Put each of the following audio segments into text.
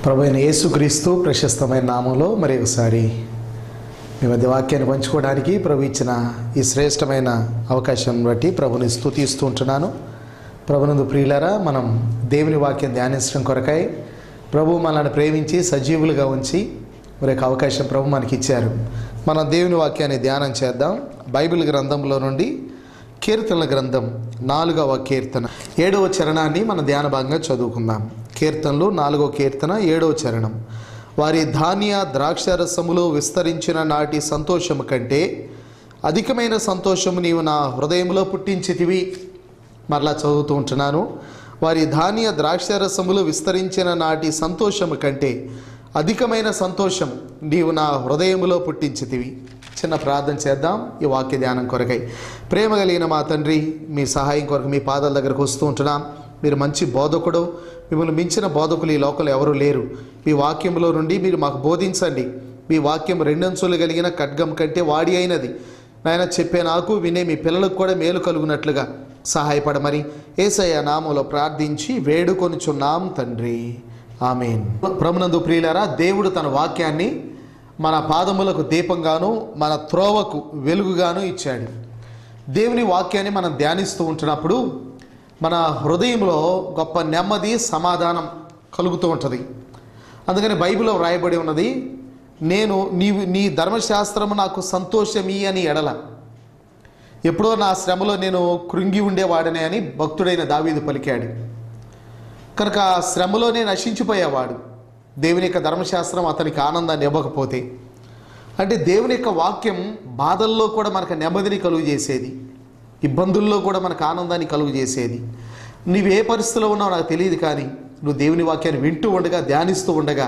ప్రభువైన యేసుక్రీస్తు ప్రశస్తమైన నామంలో మరి ఒకసారి మీ మధ్య వాక్యాన్ని పంచుకోవడానికి ప్రభు ఇచ్చిన ఈ శ్రేష్టమైన అవకాశం బట్టి ప్రభుని స్తుతిస్తూ ఉంటున్నాను. ప్రభునందు ప్రియులారా, మనం దేవుని వాక్యం ధ్యానించడం కొరకై ప్రభు మనల్ని ప్రేమించి సజీవులుగా ఉంచి మరి ఒక అవకాశం ప్రభు మనకి ఇచ్చారు. మనం దేవుని వాక్యాన్ని ధ్యానం చేద్దాం. బైబిల్ గ్రంథంలో నుండి కీర్తనల గ్రంథం 4వ కీర్తన 7వ చరణాన్ని మన ధ్యాన భాగంగా చదువుకుందాం. కీర్తనలు 4వ కీర్తన 7వ చరణం. వారి ధాన్య ద్రాక్షరసములు విస్తరించిన నాటి సంతోషము కంటే అధికమైన సంతోషము నీవు నా హృదయంలో పుట్టించితివి. మరలా చదువుతూ ఉంటున్నాను. వారి ధాన్య ద్రాక్షరసములు విస్తరించిన నాటి సంతోషము కంటే అధికమైన సంతోషం నీవు నా హృదయంలో పుట్టించితివి. చిన్న ప్రార్థన చేద్దాం ఈ వాక్య ధ్యానం కొరకై. ప్రేమ కలిగిన మా తండ్రి, మీ సహాయం కొరకు మీ పాదాల దగ్గరకు వస్తూ ఉంటున్నాం. మీరు మంచి బోధకుడు, మిమ్మల్ని మించిన బోధకులు ఈ లోకంలో ఎవరూ లేరు. మీ వాక్యంలో నుండి మీరు మాకు బోధించండి. మీ వాక్యం రెండంచులు కలిగిన ఖడ్గం కంటే వాడి అయినది. నాయన, చెప్పే నాకు వినే మీ పిల్లలకు కూడా మేలు కలుగునట్లుగా సహాయపడమని యేసయ్య నామములో ప్రార్థించి వేడుకొనుచున్నాం తండ్రి, ఆమేన్. ప్రభునందు ప్రియులారా, దేవుడు తన వాక్యాన్ని మన పాదములకు దీపంగాను మన త్రోవకు వెలుగుగాను ఇచ్చాడు. దేవుని వాక్యాన్ని మనం ధ్యానిస్తూ ఉంటున్నప్పుడు మన హృదయంలో గొప్ప నెమ్మది, సమాధానం కలుగుతూ ఉంటుంది. అందుకని బైబిల్లో వ్రాయబడి ఉన్నది, నీ ధర్మశాస్త్రము నాకు సంతోషమీ అని ఎడల. ఎప్పుడో నా శ్రమలో నేను కృంగి ఉండేవాడనే అని భక్తుడైన దావీదు పలికాడు. కనుక ఆ శ్రమలోనే నశించిపోయేవాడు దేవుని యొక్క ధర్మశాస్త్రం అతనికి ఆనందాన్ని ఇవ్వకపోతే. అంటే దేవుని యొక్క వాక్యం బాధల్లో కూడా మనకు నెమ్మదిని కలుగు చేసేది, ఇబ్బందుల్లో కూడా మనకు ఆనందాన్ని కలుగు చేసేది. నువ్వు ఏ పరిస్థితిలో ఉన్నావో నాకు తెలియదు, కానీ నువ్వు దేవుని వాక్యాన్ని వింటూ ఉండగా, ధ్యానిస్తూ ఉండగా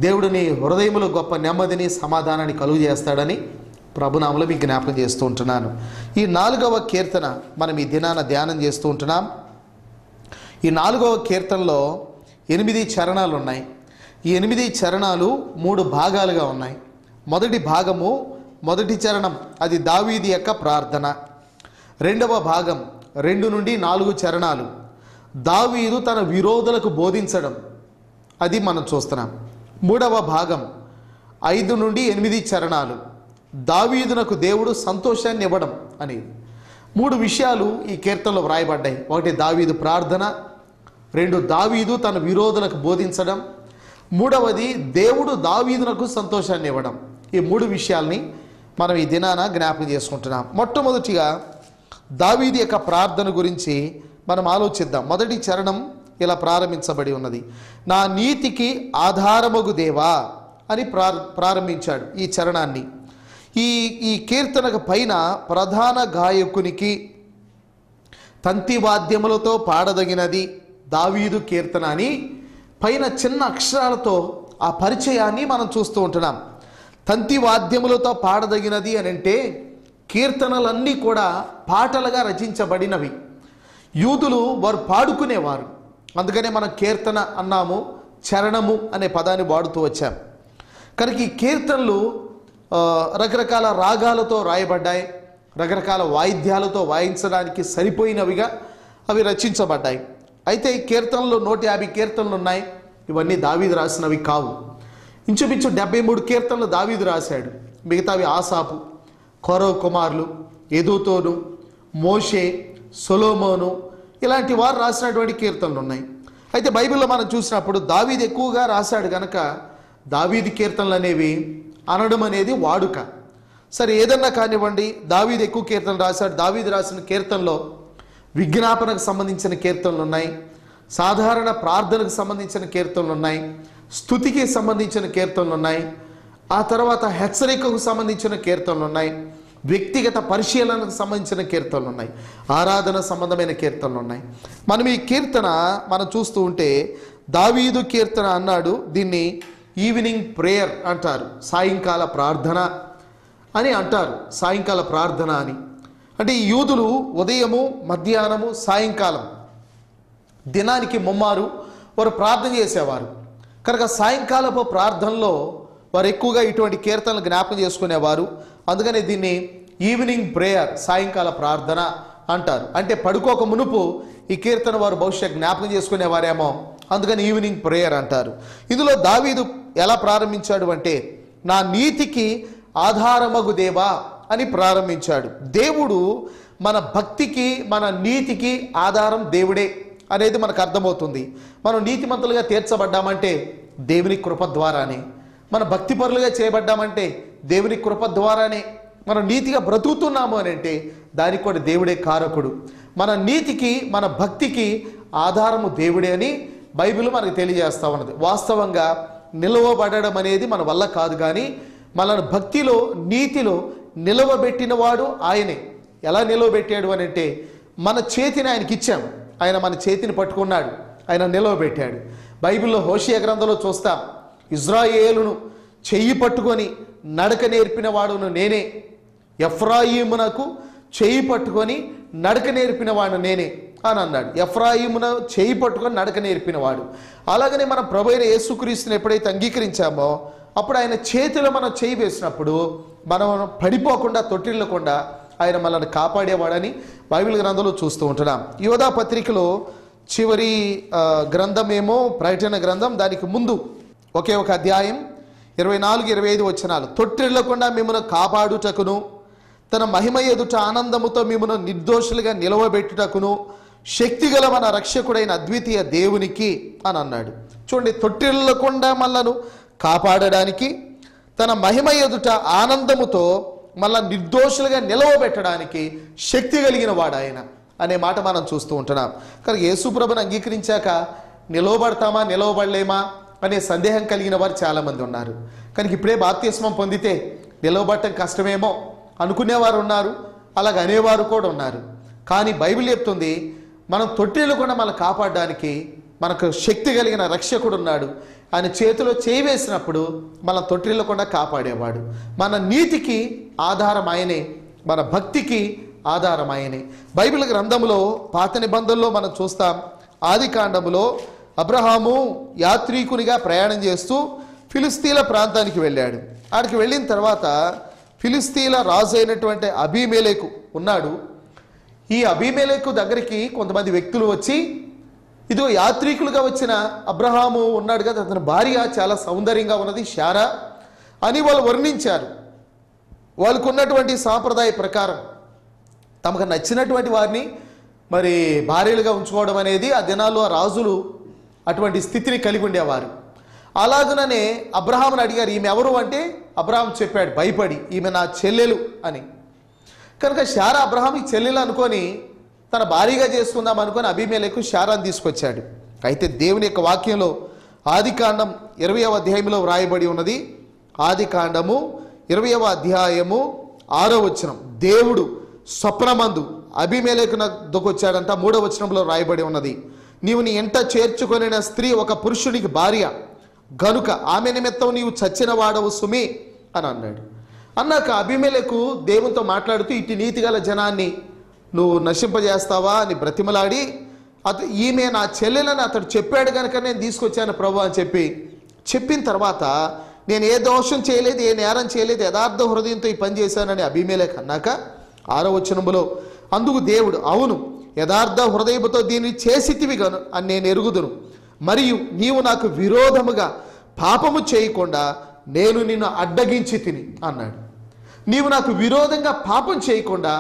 దేవుడు నీ హృదయంలో గొప్ప నెమ్మదిని, సమాధానాన్ని కలుగు చేస్తాడని ప్రభునామలో మీకు జ్ఞాపకం చేస్తూ ఉంటున్నాను. ఈ 4వ కీర్తన మనం ఈ దినాన ధ్యానం చేస్తూ ఉంటున్నాం. ఈ 4వ కీర్తనలో 8 చరణాలు ఉన్నాయి. ఈ 8 చరణాలు 3 భాగాలుగా ఉన్నాయి. మొదటి భాగము, మొదటి చరణం అది దావీదు యొక్క ప్రార్థన. రెండవ భాగం 2 నుండి 4 చరణాలు దావీదు తన విరోధులకు బోధించడం, అది మనం చూస్తున్నాం. మూడవ భాగం 5 నుండి 8 చరణాలు దావీదునకు దేవుడు సంతోషాన్ని ఇవ్వడం అని. 3 విషయాలు ఈ కీర్తనలో వ్రాయబడ్డాయి. ఒకటి దావీదు ప్రార్థన, 2 దావీదు తన విరోధులకు బోధించడం, 3వది దేవుడు దావీదునకు సంతోషాన్ని ఇవ్వడం. ఈ 3 విషయాల్ని మనం ఈ దినాన జ్ఞాపకం చేసుకుంటున్నాం. మొట్టమొదటిగా దావీదు యొక్క ప్రార్థన గురించి మనం ఆలోచిద్దాం. మొదటి చరణం ఇలా ప్రారంభించబడి ఉన్నది, నా నీతికి ఆధారమగు దేవా అని ప్రారంభించాడు ఈ చరణాన్ని. ఈ కీర్తనకు పైన ప్రధాన గాయకునికి తంతివాద్యములతో పాడదగినది దావీదు కీర్తన అని పైన చిన్న అక్షరాలతో ఆ పరిచయాన్ని మనం చూస్తూ ఉంటున్నాం. తంతివాద్యములతో పాడదగినది అని అంటే కీర్తనలన్నీ కూడా పాటలుగా రచించబడినవి. యూదులు వారు పాడుకునేవారు, అందుకనే మనం కీర్తన అన్నాము, చరణము అనే పదాన్ని వాడుతూ వచ్చాం. కనుక ఈ కీర్తనలు రకరకాల రాగాలతో రాయబడ్డాయి, రకరకాల వాయిద్యాలతో వాయించడానికి సరిపోయినవిగా అవి రచించబడ్డాయి. అయితే ఈ కీర్తనలు 150 కీర్తనలు ఉన్నాయి. ఇవన్నీ దావీదు రాసినవి కావు. ఇంచుమించు 73 కీర్తనలు దావీదు రాశాడు. మిగతావి ఆసాపు, కోరో కుమారులు, ఎదూతోను, మోషే, సొలొమోను ఇలాంటి వారు రాసినటువంటి కీర్తనలు ఉన్నాయి. అయితే బైబిల్లో మనం చూసినప్పుడు దావీదు ఎక్కువగా రాశాడు కనుక దావీదు కీర్తనలు అనేవి అనడం అనేది వాడుక. సరే, ఏదన్నా కానివ్వండి, దావీదు ఎక్కువ కీర్తనలు రాశాడు. దావీదు రాసిన కీర్తనలో విజ్ఞాపనకు సంబంధించిన కీర్తనలు ఉన్నాయి, సాధారణ ప్రార్థనకు సంబంధించిన కీర్తనలు ఉన్నాయి, స్తుతికి సంబంధించిన కీర్తనలు ఉన్నాయి, ఆ తర్వాత హెచ్చరికకు సంబంధించిన కీర్తనలు ఉన్నాయి, వ్యక్తిగత పరిశీలనకు సంబంధించిన కీర్తనలు ఉన్నాయి, ఆరాధన సంబంధమైన కీర్తనలు ఉన్నాయి. మనం ఈ కీర్తన మనం చూస్తూ ఉంటే దావీదు కీర్తన అన్నాడు. దీన్ని ఈవినింగ్ ప్రేయర్ అంటారు, సాయంకాల ప్రార్థన అని అంటారు. సాయంకాల ప్రార్థన అని అంటే ఈ యూదులు ఉదయము, మధ్యాహ్నము, సాయంకాలం దినానికి ముమ్మారు వారు ప్రార్థన చేసేవారు. కనుక సాయంకాలపు ప్రార్థనలో వారు ఎక్కువగా ఇటువంటి కీర్తనలు జ్ఞాపకం చేసుకునేవారు. అందుకని దీన్ని ఈవినింగ్ ప్రేయర్, సాయంకాల ప్రార్థన అంటారు. అంటే పడుకోక మునుపు ఈ కీర్తన వారు బహుశా జ్ఞాపకం చేసుకునేవారేమో, అందుకని ఈవినింగ్ ప్రేయర్ అంటారు. ఇందులో దావీదు ఎలా ప్రారంభించాడు అంటే, నా నీతికి ఆధారమగు దేవా అని ప్రారంభించాడు. దేవుడు మన భక్తికి మన నీతికి ఆధారం దేవుడే అనేది మనకు అర్థమవుతుంది. మనం నీతిమంతులుగా తీర్చబడ్డామంటే దేవుని కృప ద్వారానే, మన భక్తిపరులుగా చేయబడ్డామంటే దేవుని కృప ద్వారానే, మనం నీతిగా బ్రతుకుతున్నాము అని అంటే దానికి కూడా దేవుడే కారకుడు. మన నీతికి మన భక్తికి ఆధారము దేవుడే అని బైబిల్ మనకు తెలియజేస్తా ఉన్నది. వాస్తవంగా నిలవబడడం అనేది మన వల్ల కాదు, కానీ మనల్ని భక్తిలో నీతిలో నిలవబెట్టిన వాడు ఆయనే. ఎలా నిలవబెట్టాడు అని అంటే, మన చేతిని ఆయనకి ఇచ్చాం, ఆయన మన చేతిని పట్టుకున్నాడు, ఆయన నిలవబెట్టాడు. బైబిల్లో హోషేయ గ్రంథంలో చూస్తాం, ఇజ్రాయేలును చెయ్యి పట్టుకొని నడక నేర్పిన వాడును నేనే, ఎఫ్రాయిమునకు చెయ్యి పట్టుకొని నడక నేర్పిన వాడు నేనే అని అన్నాడు. ఎఫ్రాయిమున చెయ్యి పట్టుకొని నడక నేర్పినవాడు. అలాగనే మన ప్రభు అయిన యేసుక్రీస్తుని ఎప్పుడైతే అంగీకరించామో అప్పుడు ఆయన చేతిలో మనం చేయి వేసినప్పుడు మనం పడిపోకుండా తొట్టిల్లకుండా ఆయన మనల్ని కాపాడేవాడని బైబిల్ గ్రంథంలో చూస్తూ ఉంటున్నాం. యోధా పత్రికలో చివరి గ్రంథమేమో ప్రకటన గ్రంథం, దానికి ముందు ఒకే ఒక అధ్యాయం 24-25 వచనాలు. తొట్టిల్లకుండా మిమ్మల్ని కాపాడుటకును తన మహిమ ఎదుట ఆనందముతో మిమ్మల్ని నిర్దోషులుగా నిలవబెట్టుటకును శక్తిగల మన రక్షకుడైన అద్వితీయ దేవునికి అని అన్నాడు. చూడండి, తొట్టిల్లకుండా మనలను కాపాడడానికి, తన మహిమ ఎదుట ఆనందముతో మళ్ళా నిర్దోషులుగా నిలవబెట్టడానికి శక్తి కలిగిన వాడు ఆయన అనే మాట మనం చూస్తూ ఉంటున్నాం. కానీ యేసుప్రభుని అంగీకరించాక నిలవబడతామా నిలవబడలేమా అనే సందేహం కలిగిన వారు చాలామంది ఉన్నారు. కానీ ఇప్పుడే బాప్తిస్మం పొందితే నిలవబడటం కష్టమేమో అనుకునేవారు ఉన్నారు, అలాగ అనేవారు కూడా ఉన్నారు. కానీ బైబిల్ చెప్తుంది, మనం తొట్టిల్లు కూడా మనం కాపాడడానికి మనకు శక్తి కలిగిన రక్షకుడు ఉన్నాడు. ఆయన చేతిలో చేయి వేసినప్పుడు మన తొట్టిల్లు కూడా కాపాడేవాడు. మన నీతికి ఆధారం ఆయనే, మన భక్తికి ఆధారం ఆయనే. బైబిల్ గ్రంథంలో పాత నిబంధనలో మనం చూస్తాం, ఆది కాండములో అబ్రహాము యాత్రికునిగా ప్రయాణం చేస్తూ ఫిలిస్తీన్ల ప్రాంతానికి వెళ్ళాడు. ఆడికి వెళ్ళిన తర్వాత ఫిలిస్తీన్ల రాజు అయినటువంటి అబీమెలెకు ఉన్నాడు. ఈ అబీమెలెకు దగ్గరికి కొంతమంది వ్యక్తులు వచ్చి, ఇదిగో యాత్రికులుగా వచ్చిన అబ్రహాము ఉన్నాడు కదా, అతని భార్య చాలా సౌందర్యంగా ఉన్నది శారా అని వాళ్ళు వర్ణించారు. వాళ్ళకు ఉన్నటువంటి సాంప్రదాయ ప్రకారం తమకు నచ్చినటువంటి వారిని మరి భార్యలుగా ఉంచుకోవడం అనేది ఆ దినాల్లో ఆ రాజులు అటువంటి స్థితిని కలిగి ఉండేవారు. అలాగనే అబ్రహాముని అడిగారు, ఈమె ఎవరు అంటే అబ్రహాం చెప్పాడు భయపడి, ఈమె నా చెల్లెలు అని. కనుక శారా అబ్రహాంకి చెల్లెలు అనుకొని తన భార్యగా చేసుకుందాం అనుకొని అబీమెలెకు శారాను తీసుకొచ్చాడు. అయితే దేవుని యొక్క వాక్యంలో ఆది కాండం 20వ అధ్యాయంలో వ్రాయబడి ఉన్నది. ఆది కాండము 20వ అధ్యాయము 6వ వచనం, దేవుడు స్వప్నమందు అబీమెలెకు దొకొచ్చాడంట. 3వ వచనంలో రాయబడి ఉన్నది, నీవు నీ ఎంట చేర్చుకొనిన స్త్రీ ఒక పురుషునికి భార్య గనుక ఆమె నిమిత్తం నీవు చచ్చిన వాడవు సుమి అని అన్నాడు. అన్నాక అబీమెలెకు దేవునితో మాట్లాడుతూ, ఇటు నీతిగల జనాన్ని నువ్వు నశింపజేస్తావా అని బ్రతిమలాడి, ఈమె నా చెల్లెలని అతడు చెప్పాడు కనుక నేను తీసుకొచ్చాను ప్రభు అని చెప్పిన తర్వాత, నేను ఏ దోషం చేయలేదు, ఏ నేరం చేయలేదు, యథార్థ హృదయంతో ఈ పని చేశానని అబీమెలెకు అన్నాక 6వ వచనములో, అందుకు దేవుడు, అవును యథార్థ హృదయముతో దీన్ని చేసితివి గను అని నేను ఎరుగుదును, మరియు నీవు నాకు విరోధముగా పాపము చేయకుండా నేను నిన్ను అడ్డగించి తిని అన్నాడు. నీవు నాకు విరోధంగా పాపం చేయకుండా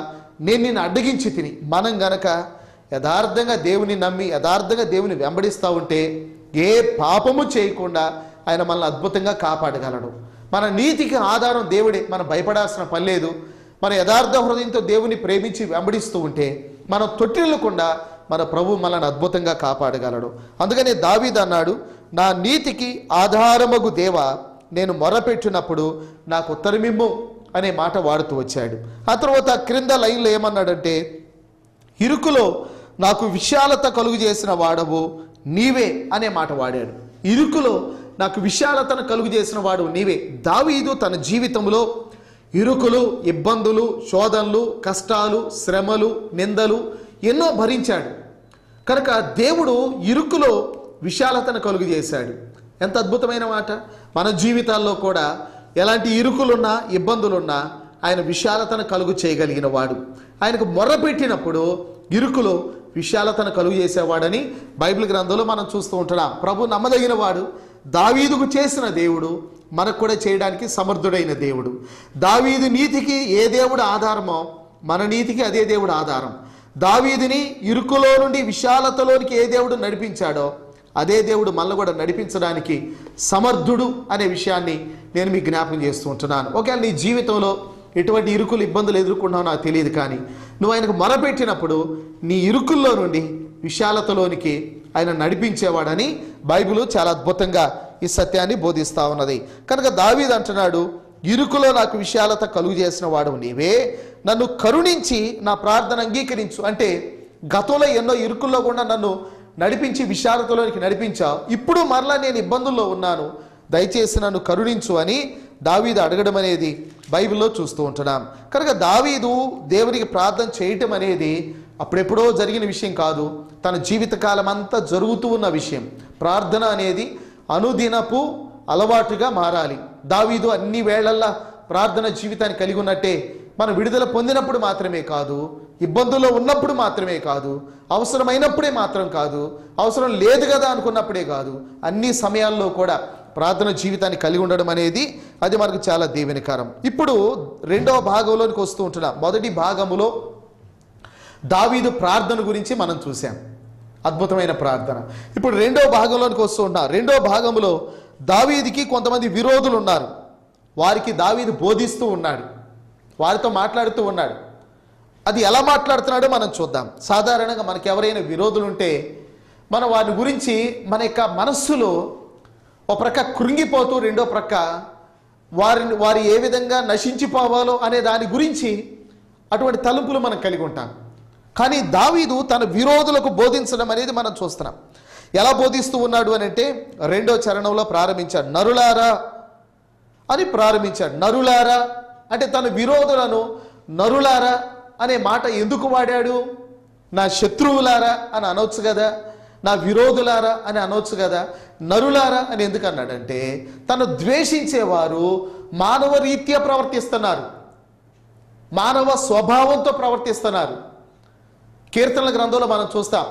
నేను నిన్ను అడ్డగించి తిని. మనం గనక యథార్థంగా దేవుని నమ్మి యథార్థంగా దేవుని వెంబడిస్తూ ఉంటే ఏ పాపము చేయకుండా ఆయన మనల్ని అద్భుతంగా కాపాడగలడు. మన నీతికి ఆధారం దేవుడే, మనం భయపడాల్సిన పని లేదు. మన యథార్థ హృదయంతో దేవుని ప్రేమించి వెంబడిస్తూ ఉంటే మనం తొట్టిల్లకుండా మన ప్రభు మనల్ని అద్భుతంగా కాపాడగలడు. అందుకనే దావీదు అన్నాడు, నా నీతికి ఆధారమగు దేవా నేను మొరపెట్టినప్పుడు నాకు ఉత్తరమిమ్ము అనే మాట వాడుతూ వచ్చాడు. ఆ తర్వాత క్రింద లైన్లో ఏమన్నాడంటే, ఇరుకులో నాకు విశాలత కలుగు చేసిన వాడవు నీవే అనే మాట వాడాడు. ఇరుకులో నాకు విశాలతను కలుగు చేసిన వాడు నీవే. దావీదు తన జీవితంలో ఇరుకులు, ఇబ్బందులు, శోధనలు, కష్టాలు, శ్రమలు, నిందలు ఎన్నో భరించాడు. కనుక దేవుడు ఇరుకులో విశాలతను కలుగు చేశాడు. ఎంత అద్భుతమైన మాట. మన జీవితాల్లో కూడా ఎలాంటి ఇరుకులున్నా ఇబ్బందులున్నా ఆయన విశాలతను కలుగు చేయగలిగిన వాడు. ఆయనకు మొర్రపెట్టినప్పుడు ఇరుకులో విశాలతను కలుగు చేసేవాడని బైబిల్ గ్రంథంలో మనం చూస్తూ ఉంటున్నాం. ప్రభు నమ్మదగిన వాడు, దావీదుకు చేసిన దేవుడు మనకు కూడా చేయడానికి సమర్థుడైన దేవుడు. దావీదు నీతికి ఏ దేవుడు ఆధారమో మన నీతికి అదే దేవుడు ఆధారం. దావీదుని ఇరుకులో నుండి విశాలతలోనికి ఏ దేవుడు నడిపించాడో అదే దేవుడు మనల్ని కూడా నడిపించడానికి సమర్థుడు అనే విషయాన్ని నేను మీకు జ్ఞాపకం చేస్తూ ఉంటున్నాను. ఒకవేళ నీ జీవితంలో ఎటువంటి ఇరుకులు ఇబ్బందులు ఎదుర్కొన్నావో నాకు తెలియదు, కానీ నువ్వు ఆయనకు మొరపెట్టినప్పుడు నీ ఇరుకుల్లో నుండి విశాలతలోనికి ఆయన నడిపించేవాడని బైబిల్ చాలా అద్భుతంగా ఈ సత్యాన్ని బోధిస్తూ ఉన్నది. కనుక దావీదు అంటున్నాడు, ఇరుకులో నాకు విశాలత కలుగు చేసిన వాడు నీవే, నన్ను కరుణించి నా ప్రార్థన అంగీకరించు. అంటే గతంలో ఎన్నో ఇరుకుల్లో కూడా నన్ను నడిపించి విశాలతలోనికి నడిపించావు, ఇప్పుడు మరలా నేను ఇబ్బందుల్లో ఉన్నాను, దయచేసి నన్ను కరుణించు అని దావీదు అడగడం అనేది బైబిల్లో చూస్తూ ఉంటున్నాం. కనుక దావీదు దేవునికి ప్రార్థన చేయటం అనేది అప్పుడెప్పుడో జరిగిన విషయం కాదు, తన జీవితకాలం అంతా జరుగుతూ ఉన్న విషయం. ప్రార్థన అనేది అనుదినపు అలవాటుగా మారాలి. దావీదు అన్ని వేళల్లా ప్రార్థన జీవితాన్ని కలిగి ఉన్నట్టే మనం విడుదల పొందినప్పుడు మాత్రమే కాదు, ఇబ్బందుల్లో ఉన్నప్పుడు మాత్రమే కాదు, అవసరమైనప్పుడే మాత్రం కాదు, అవసరం లేదు కదా అనుకున్నప్పుడే కాదు, అన్ని సమయాల్లో కూడా ప్రార్థన జీవితాన్ని కలిగి ఉండడం అనేది అది మనకు చాలా దీవెనకరం. ఇప్పుడు రెండవ భాగంలోనికి వస్తూ ఉంటున్నాం. మొదటి భాగములో దావీదు ప్రార్థన గురించి మనం చూసాం, అద్భుతమైన ప్రార్థన. ఇప్పుడు రెండవ భాగంలోనికి వస్తూ ఉంటాం. రెండవ భాగంలో దావీదుకి కొంతమంది విరోధులు ఉన్నారు, వారికి దావీదు బోధిస్తూ ఉన్నాడు, వారితో మాట్లాడుతూ ఉన్నాడు. అది ఎలా మాట్లాడుతున్నాడో మనం చూద్దాం. సాధారణంగా మనకి ఎవరైనా విరోధులు ఉంటే మనం వారి గురించి మన యొక్క మనస్సులో ఒక ప్రక్క కృంగిపోతూ రెండో ప్రక్క వారి ఏ విధంగా నశించిపోవాలో అనే దాని గురించి అటువంటి తలుపులు మనం కలిగి ఉంటాం. కానీ దావీదు తన విరోధులకు బోధించడం అనేది మనం చూస్తున్నాం. ఎలా బోధిస్తూ ఉన్నాడు అని అంటే రెండో చరణంలో ప్రారంభించాడు, నరులారా అని ప్రారంభించాడు. నరులారా అంటే తన విరోధులను నరులారా అనే మాట ఎందుకు వాడాడు? నా శత్రువులారా అని అనొచ్చు కదా, నా విరోధులారా అని అనొచ్చు కదా, నరులారా అని ఎందుకు అన్నాడంటే తను ద్వేషించేవారు మానవ రీత్యా ప్రవర్తిస్తున్నారు, మానవ స్వభావంతో ప్రవర్తిస్తున్నారు. కీర్తనల గ్రంథంలో మనం చూస్తాం,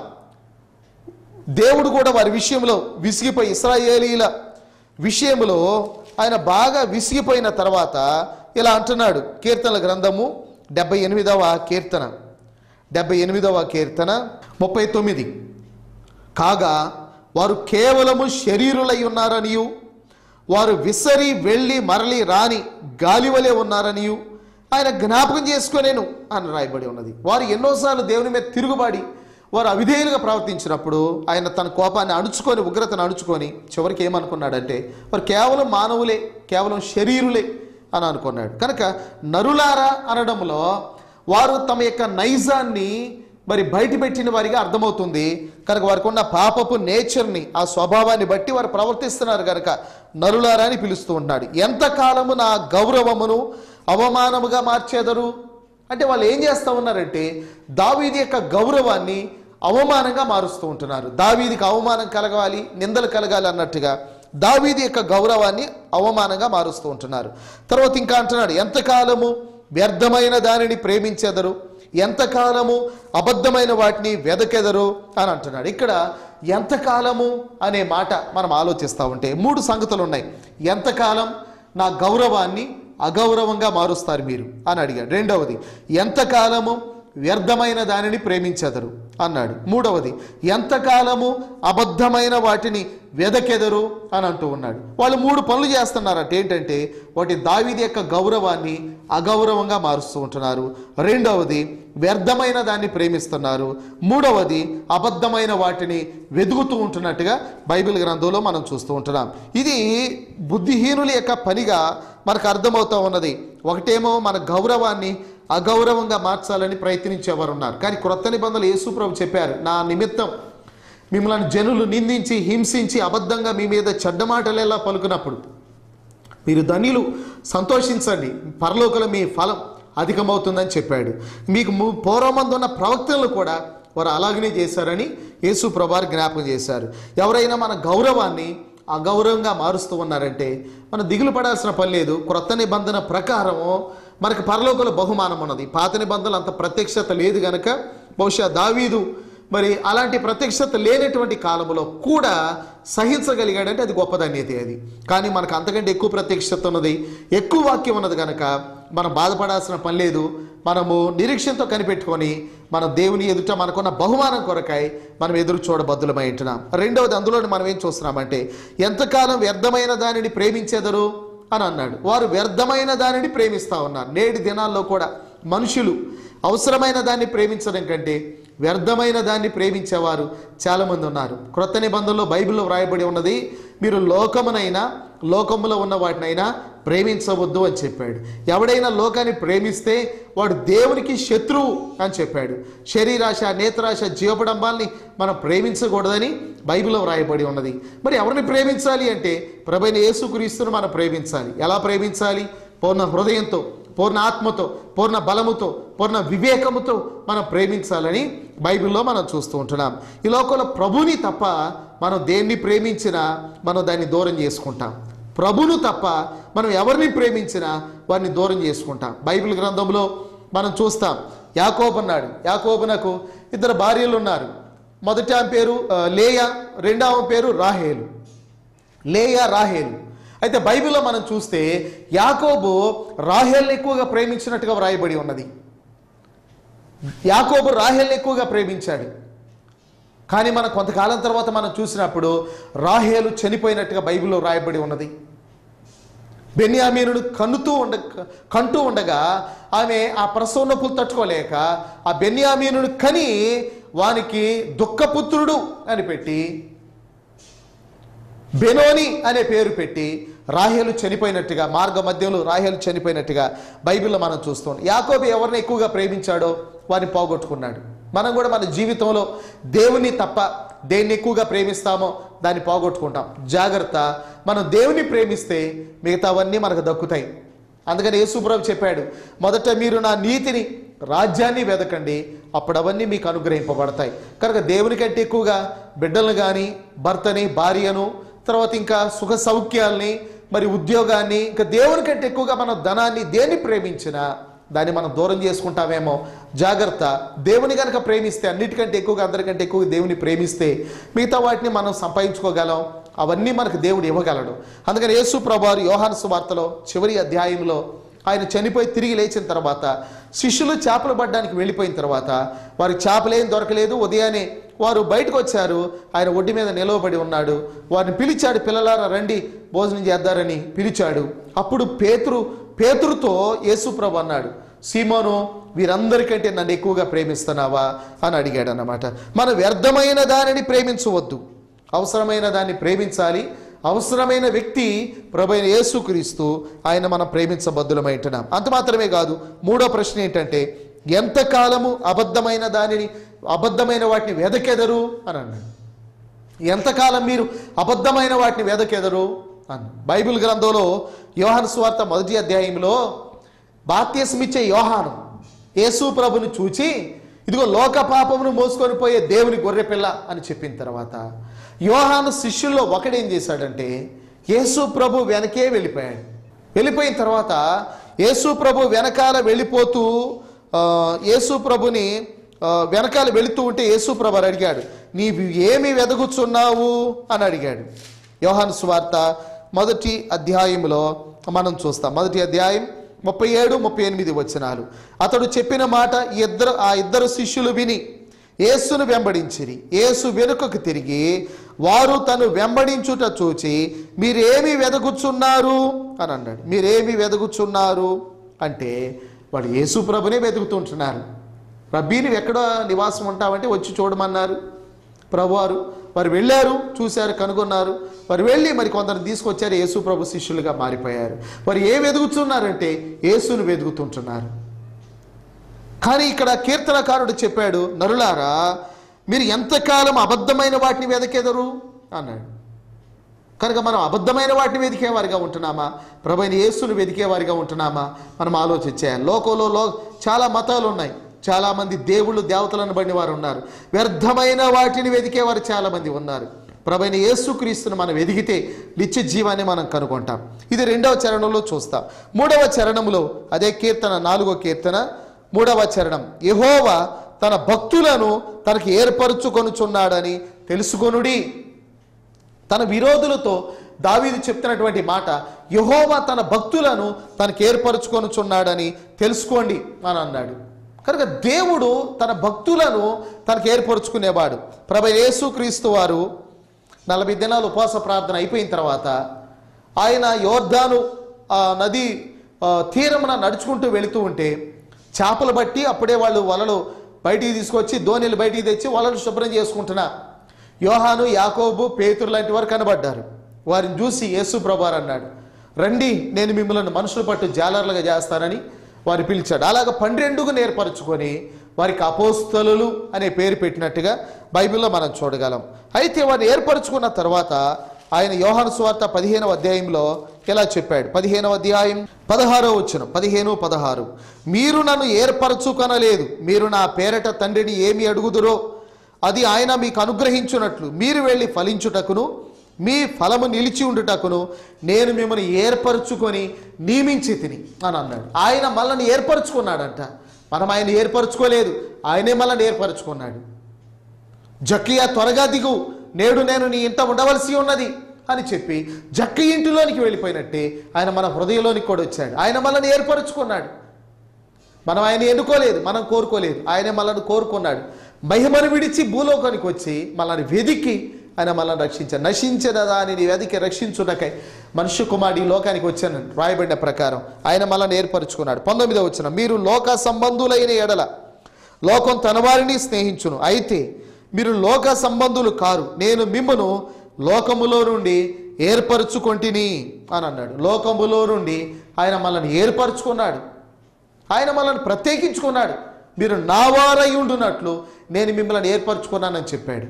దేవుడు కూడా వారి విషయంలో విసిగిపోయి, ఇశ్రాయేలీల విషయంలో ఆయన బాగా విసిగిపోయిన తర్వాత ఇలా అంటున్నాడు. కీర్తనల గ్రంథము 78వ కీర్తన 39 కాగా వారు కేవలము శరీరులై ఉన్నారనియు వారు విసరి వెళ్ళి మరలి రాని గాలివలే ఉన్నారనియు ఆయన జ్ఞాపకం చేసుకొనేను అని రాయబడి ఉన్నది. వారు ఎన్నోసార్లు దేవుని మీద తిరుగుబాడి వారు అవిధేయులుగా ప్రవర్తించినప్పుడు ఆయన తన కోపాన్ని అణుచుకొని, ఉగ్రతను అణుచుకొని చివరికి ఏమనుకున్నాడంటే వారు కేవలం మానవులే, కేవలం శరీరులే అని అనుకున్నాడు. కనుక నరులారా అనడంలో వారు తమ యొక్క నైజాన్ని మరి బయటపెట్టిన వారిగా అర్థమవుతుంది. కనుక వారికి ఉన్న పాపపు నేచర్ని, ఆ స్వభావాన్ని బట్టి వారు ప్రవర్తిస్తున్నారు కనుక నరులారా అని పిలుస్తూ ఉన్నాడు. ఎంతకాలము నా గౌరవమును అవమానముగా మార్చేదరు అంటే వాళ్ళు ఏం చేస్తూ ఉన్నారంటే దావీదు యొక్క గౌరవాన్ని అవమానంగా మారుస్తూ ఉంటున్నారు. దావీదికి అవమానం కలగాలి, నిందలు కలగాలి అన్నట్టుగా దావీదు యొక్క గౌరవాన్ని అవమానంగా మారుస్తూ ఉంటున్నారు. తర్వాత ఇంకా అంటున్నాడు, ఎంతకాలము వ్యర్థమైన దానిని ప్రేమించెదరు, ఎంతకాలము అబద్ధమైన వాటిని వెదకెదరు అని అంటున్నాడు. ఇక్కడ ఎంతకాలము అనే మాట మనం ఆలోచిస్తూ ఉంటే 3 సంగతులు ఉన్నాయి. ఎంతకాలం నా గౌరవాన్ని అగౌరవంగా మారుస్తారు మీరు అని అడిగాడు. రెండవది, ఎంతకాలము వ్యర్థమైన దానిని ప్రేమించెదరు అన్నాడు. మూడవది, ఎంతకాలము అబద్ధమైన వాటిని వెదకెదరు అని అంటూ ఉన్నాడు. వాళ్ళు 3 పనులు చేస్తున్నారట. ఏంటంటే ఒకటి, దావీదు యొక్క గౌరవాన్ని అగౌరవంగా మారుస్తూ ఉంటున్నారు. రెండవది, వ్యర్థమైన దాన్ని ప్రేమిస్తున్నారు. మూడవది, అబద్ధమైన వాటిని వెదుగుతూ ఉంటున్నట్టుగా బైబిల్ గ్రంథంలో మనం చూస్తూ ఉంటున్నాం. ఇది బుద్ధిహీనుల యొక్క పనిగా మనకు అర్థమవుతూ ఉన్నది. ఒకటేమో మన గౌరవాన్ని అగౌరవంగా మార్చాలని ప్రయత్నించేవారు ఉన్నారు. కానీ క్రొత్త నిబంధనలు యేసు ప్రభు చెప్పారు, నా నిమిత్తం మిమ్మల్ని జనులు నిందించి హింసించి అబద్ధంగా మీ మీద చెడ్డ మాటలు ఎలా పలుకున్నప్పుడు మీరు ధన్యులు, సంతోషించండి, పరలోకంలో మీ ఫలం అధికమవుతుందని చెప్పాడు. మీకు పూర్వమందు ఉన్న ప్రవక్తలు కూడా వారు అలాగనే చేశారని యేసు ప్రభు జ్ఞాపకం చేశారు. ఎవరైనా మన గౌరవాన్ని అగౌరవంగా మారుస్తూ ఉన్నారంటే మనం దిగులు పడాల్సిన పని లేదు. క్రొత్త నిబంధన ప్రకారము మనకు పరలోకంలో బహుమానం ఉన్నది. పాత నిబంధనలు అంత ప్రత్యక్షత లేదు కనుక బహుశా దావీదు మరి అలాంటి ప్రత్యక్షత లేనటువంటి కాలంలో కూడా సహించగలిగాడంటే అది గొప్ప ధన్యత. అది కానీ మనకు అంతకంటే ఎక్కువ ప్రత్యక్షత ఉన్నది, ఎక్కువ వాక్యం ఉన్నది కనుక మనం బాధపడాల్సిన పని లేదు. మనము నిరీక్షణతో కనిపెట్టుకొని మన దేవుని ఎదుట మనకున్న బహుమానం కొరకై మనం ఎదురు చూడబద్దులమై ఉంటున్నాం. రెండవది, అందులో మనం ఏం చూస్తున్నామంటే ఎంతకాలం వ్యర్థమైన దానిని ప్రేమించెదరు అని అన్నాడు. వారు వ్యర్థమైన దానిని ప్రేమిస్తూ ఉన్నారు. నేటి దినాల్లో కూడా మనుషులు అవసరమైన దాన్ని ప్రేమించడం కంటే వ్యర్థమైన దాన్ని ప్రేమించేవారు చాలామంది ఉన్నారు. క్రొత్త నిబంధనలో బైబిల్లో వ్రాయబడి ఉన్నది, మీరు లోకములో ఉన్న వాటినైనా ప్రేమించవద్దు అని చెప్పాడు. ఎవడైనా లోకాన్ని ప్రేమిస్తే వాడు దేవునికి శత్రువు అని చెప్పాడు. శరీరాశ, నేత్రాశ, జీవపడంబాల్ని మనం ప్రేమించకూడదని బైబిల్లో వ్రాయబడి ఉన్నది. మరి ఎవరిని ప్రేమించాలి అంటే ప్రభువైన యేసుక్రీస్తును మనం ప్రేమించాలి. ఎలా ప్రేమించాలి? పూర్ణ హృదయంతో, పూర్ణ ఆత్మతో, పూర్ణ బలముతో, పూర్ణ వివేకముతో మనం ప్రేమించాలని బైబిల్లో మనం చూస్తూ ఉంటున్నాం. ఈ లోకంలో ప్రభుని తప్ప మనం దేన్ని ప్రేమించినా మనం దాన్ని దూరం చేసుకుంటాం. ప్రభును తప్ప మనం ఎవరిని ప్రేమించినా వారిని దూరం చేసుకుంటాం. బైబిల్ గ్రంథంలో మనం చూస్తాం, యాకోబు అన్నాడు. యాకోబునకు 2 భార్యలు ఉన్నారు. మొదటి ఆమె పేరు లేయా, రెండవ పేరు రాహేలు. లేయా, రాహేలు. అయితే బైబిల్లో మనం చూస్తే యాకోబు రాహేల్ని ఎక్కువగా ప్రేమించినట్టుగా వ్రాయబడి ఉన్నది. యాకోబు రాహేల్ని ఎక్కువగా ప్రేమించాడు. కానీ మనం కొంతకాలం తర్వాత మనం చూసినప్పుడు రాహేలు చనిపోయినట్టుగా బైబిల్లో వ్రాయబడి ఉన్నది. బెన్యామీనుడు కంటూ ఉండగా ఆమె ఆ ప్రసవ నొప్పులు తట్టుకోలేక ఆ బెన్యామీనుడు కని వానికి దుఃఖపుత్రుడు అని పెట్టి బెనోని అనే పేరు పెట్టి రాహేలు చనిపోయినట్టుగా, మార్గ మధ్యంలో రాహేలు చనిపోయినట్టుగా బైబిల్లో మనం చూస్తాం. యాకోబు ఎవరిని ఎక్కువగా ప్రేమించాడో వారిని పోగొట్టుకున్నాడు. మనం కూడా మన జీవితంలో దేవుని తప్ప దేన్ని ఎక్కువగా ప్రేమిస్తామో దాన్ని పోగొట్టుకుంటాం. జాగ్రత్త, మనం దేవుని ప్రేమిస్తే మిగతావన్నీ మనకు దక్కుతాయి. అందుకని యేసుప్రభు చెప్పాడు, మొదట మీరు నా నీతిని, రాజ్యాన్ని వెదకండి, అప్పుడు అవన్నీ మీకు అనుగ్రహింపబడతాయి. కనుక దేవుని కంటే ఎక్కువగా బిడ్డలను కానీ, భర్తని, భార్యను, తర్వాత ఇంకా సుఖ సౌఖ్యాల్ని, మరి ఉద్యోగాన్ని, ఇంకా దేవుని కంటే ఎక్కువగా మనం ధనాన్ని, దేన్ని ప్రేమించినా దాన్ని మనం దూరం చేసుకుంటామేమో. జాగ్రత్త, దేవుని కనుక ప్రేమిస్తే, అన్నిటికంటే ఎక్కువగా, అందరికంటే ఎక్కువగా దేవుని ప్రేమిస్తే మిగతా వాటిని మనం సంపాదించుకోగలం. అవన్నీ మనకు దేవుడు ఇవ్వగలడు. అందుకని యేసు ప్రభువారు యోహాను సువార్తలో చివరి అధ్యాయంలో ఆయన చనిపోయి తిరిగి లేచిన తర్వాత శిష్యులు చేపలు పట్టడానికి వెళ్ళిపోయిన తర్వాత వారికి చేపలేం దొరకలేదు. ఉదయాన్నే వారు బయటకు వచ్చారు. ఆయన ఒడ్డు మీద నిలవబడి ఉన్నాడు. వారిని పిలిచాడు, పిల్లలారా రండి భోజనం చేద్దారని పిలిచాడు. అప్పుడు పేతురుతో యేసు ప్రభు అన్నాడు, సీమోను, వీరందరికంటే నన్ను ఎక్కువగా ప్రేమిస్తున్నావా అని అడిగాడు అన్నమాట. మనం వ్యర్థమైన దానిని ప్రేమించవద్దు, అవసరమైన దాన్ని ప్రేమించాలి. అవసరమైన వ్యక్తి ప్రభువైన యేసుక్రీస్తు, ఆయన మనం ప్రేమించబద్దులమై ఉంటున్నాం. అంత మాత్రమే కాదు, మూడో ప్రశ్న ఏంటంటే ఎంతకాలము అబద్ధమైన వాటిని వెదకెదరు అని అన్నాడు. ఎంతకాలం మీరు అబద్ధమైన వాటిని వెదకెదరు అని బైబిల్ గ్రంథంలో యోహాను సువార్త 1వ అధ్యాయంలో బాప్తిస్మిచ్చే యోహాను యేసు ప్రభుని చూచి, ఇదిగో లోక పాపమును మోసుకొని పోయే దేవుని గొర్రెపిల్ల అని చెప్పిన తర్వాత యోహాను శిష్యుల్లో ఒకడేం చేశాడంటే యేసు ప్రభు వెనకే వెళ్ళిపోయాడు. వెళ్ళిపోయిన తర్వాత యేసు ప్రభు వెనకాల వెళ్ళిపోతూ యేసు ప్రభుని వెనకాల వెళుతూ ఉంటే యేసు ప్రభు అడిగాడు, నీవు ఏమి వెదగుచున్నావు అని అడిగాడు. యోహాను సువార్త 1వ అధ్యాయంలో మనం చూస్తాం. 1వ అధ్యాయం 37-38 వచనాలు. అతడు చెప్పిన మాట ఆ ఇద్దరు శిష్యులు విని యేసును వెంబడించిరి. యేసు వెనుకకు తిరిగి వారు తను వెంబడించుట చూచి, మీరేమి వెదగుచున్నారు అని అన్నాడు. మీరేమి వెదగుచున్నారు అంటే వాడు యేసు ప్రభునే వెతుకుతుంటున్నారు. రబ్బీని ఎక్కడ నివాసం ఉంటామంటే వచ్చి చూడమన్నారు ప్రభువారు. వారు వెళ్ళారు, చూశారు, కనుగొన్నారు. వారు వెళ్ళి మరి కొందరు తీసుకొచ్చారు, యేసు ప్రభు శిష్యులుగా మారిపోయారు. వారు ఏం వెతుకుతున్నారంటే యేసును వెతుకుతుంటున్నారు. కానీ ఇక్కడ కీర్తనకారుడు చెప్పాడు, నరులారా మీరు ఎంతకాలం అబద్ధమైన వాటిని వెదకెదరు అన్నాడు. కనుక మనం అబద్ధమైన వాటిని వెతికేవారిగా ఉంటున్నామా, ప్రభువైన యేసును వెతికేవారిగా ఉంటున్నామా, మనం ఆలోచించేయాలి. లోకంలో చాలా మతాలు ఉన్నాయి, చాలామంది దేవుళ్ళు దేవతలను బడిన వారు ఉన్నారు. వ్యర్థమైన వాటిని వెతికేవారు చాలామంది ఉన్నారు. ప్రభువైన యేసుక్రీస్తును మనం వెదిగితే నిత్య జీవాన్ని మనం కనుగొంటాం. ఇది 2వ చరణంలో చూస్తాం. 3వ చరణంలో అదే కీర్తన 4వ కీర్తన 3వ చరణం, యెహోవా తన భక్తులను తనకి ఏర్పరచుకొనుచున్నాడని తెలుసుకొనుడి. తన విరోధులతో దావీదు చెప్తున్నటువంటి మాట, యెహోవా తన భక్తులను తనకి ఏర్పరచుకొనుచున్నాడని తెలుసుకోండి అని అన్నాడు. కనుక దేవుడు తన భక్తులను తనకు ఏర్పరచుకునేవాడు. ప్రభువైన యేసుక్రీస్తు వారు 40 దినాలు ఉపవాస ప్రార్థన అయిపోయిన తర్వాత ఆయన యోర్దాను నది తీరమున నడుచుకుంటూ వెళుతూ ఉంటే చేపలు బట్టి అప్పుడే వాళ్ళు వలలు బయటికి తీసుకొచ్చి దోణిలు బయటికి తెచ్చి వలలు శుభ్రం చేసుకుంటున్నా యోహాను, యాకోబు, పేతురు లాంటి వారు కనబడ్డారు. వారిని చూసి యేసు ప్రభువారు అన్నాడు, రండి నేను మిమ్మల్ని మనుషులు పట్టు జాలర్లుగా చేస్తానని వారు పిలిచాడు. అలాగ 12కు ఏర్పరచుకొని వారికి అపోస్తలులు అనే పేరు పెట్టినట్టుగా బైబిల్లో మనం చూడగలం. అయితే వారిని ఏర్పరచుకున్న తర్వాత ఆయన యోహాను సువార్త 15వ అధ్యాయంలో ఇలా చెప్పాడు. 15వ అధ్యాయం 16వ వచనం, 15-16, మీరు నన్ను ఏర్పరచుకొనలేదు, మీరు నా పేరట తండ్రిని ఏమి అడుగుదురో అది ఆయన మీకు అనుగ్రహించున్నట్లు మీరు వెళ్ళి ఫలించుటకును మీ ఫలము నిలిచి ఉండుటకును నేను మిమ్మల్ని ఏర్పరచుకొని నియమించి తిని అని అన్నాడు. ఆయన మనల్ని ఏర్పరచుకున్నాడంట, మనం ఆయన ఏర్పరచుకోలేదు, ఆయనే మనల్ని ఏర్పరచుకున్నాడు. జక్కయ్య త్వరగా దిగు, నేడు నేను నీ ఇంట ఉండవలసి ఉన్నది అని చెప్పి జక్కయ్య ఇంటిలోనికి వెళ్ళిపోయినట్టే ఆయన మన హృదయంలోనికి కూడా వచ్చాడు. ఆయన మనల్ని ఏర్పరచుకున్నాడు. మనం ఆయన ఎన్నుకోలేదు, మనం కోరుకోలేదు, ఆయనే మనల్ని కోరుకున్నాడు. మహిమను విడిచి భూలోకానికి వచ్చి మనల్ని వెదికి ఆయన మనల్ని రక్షించాడు. నశించిన దానిని వెదికి రక్షించుటకై మనుష్య కుమారుడు ఈ లోకానికి వచ్చాను రాయబడిన ప్రకారం ఆయన మనల్ని ఏర్పరచుకున్నాడు. 19వ వచనం, మీరు లోక సంబంధులైన ఎడల లోకం తన వారిని స్నేహించును, అయితే మీరు లోక సంబంధులు కారు, నేను మిమ్మను లోకములో నుండి ఏర్పరచుకొంటిని అని అన్నాడు. లోకములో నుండి ఆయన మనల్ని ఏర్పరచుకున్నాడు, ఆయన మనల్ని ప్రత్యేకించుకున్నాడు. మీరు నా వారై ఉండునట్లు నేను మిమ్మల్ని ఏర్పరచుకున్నానని చెప్పాడు.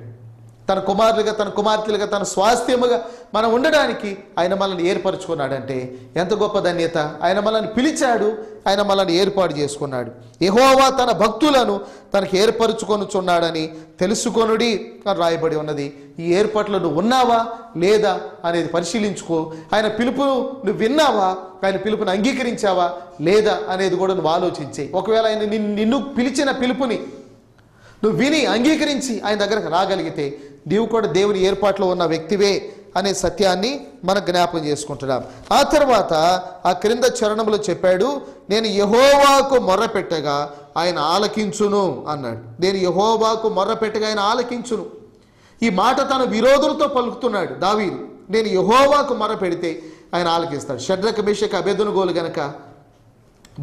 తన కుమారులుగా, తన కుమార్తెలుగా, తన స్వాస్థ్యముగా మనం ఉండడానికి ఆయన మనల్ని ఏర్పరచుకున్నాడంటే ఎంత గొప్ప ధన్యత. ఆయన మనల్ని పిలిచాడు, ఆయన మనల్ని ఏర్పాటు చేసుకున్నాడు. యెహోవా తన భక్తులను తనకు ఏర్పరచుకొనుచున్నాడని తెలుసుకొనుడి అని రాయబడి ఉన్నది. ఈ ఏర్పాట్లు నువ్వు ఉన్నావా లేదా అనేది పరిశీలించుకో. ఆయన పిలుపు నువ్వు విన్నావా, ఆయన పిలుపుని అంగీకరించావా లేదా అనేది కూడా నువ్వు ఆలోచించే. ఒకవేళ ఆయన నిన్ను పిలిచిన పిలుపుని నువ్వు విని అంగీకరించి ఆయన దగ్గరకు రాగలిగితే నీవు కూడా దేవుని ఏర్పాట్లో ఉన్న వ్యక్తివే అనే సత్యాన్ని మనం జ్ఞాపకం చేసుకుంటున్నాం. ఆ తర్వాత ఆ క్రింద చరణంలో చెప్పాడు, నేను యెహోవాకు మొర్రపెట్టగా ఆయన ఆలకించును అన్నాడు. నేను యెహోవాకు మొర్రపెట్టగా ఆయన ఆలకించును. ఈ మాట తన విరోధులతో పలుకుతున్నాడు దావీదు. నేను యెహోవాకు మొర్రపెడితే ఆయన ఆలకిస్తాడు. షడ్రక్, మేషక్, అబేద్నెగోలు గనక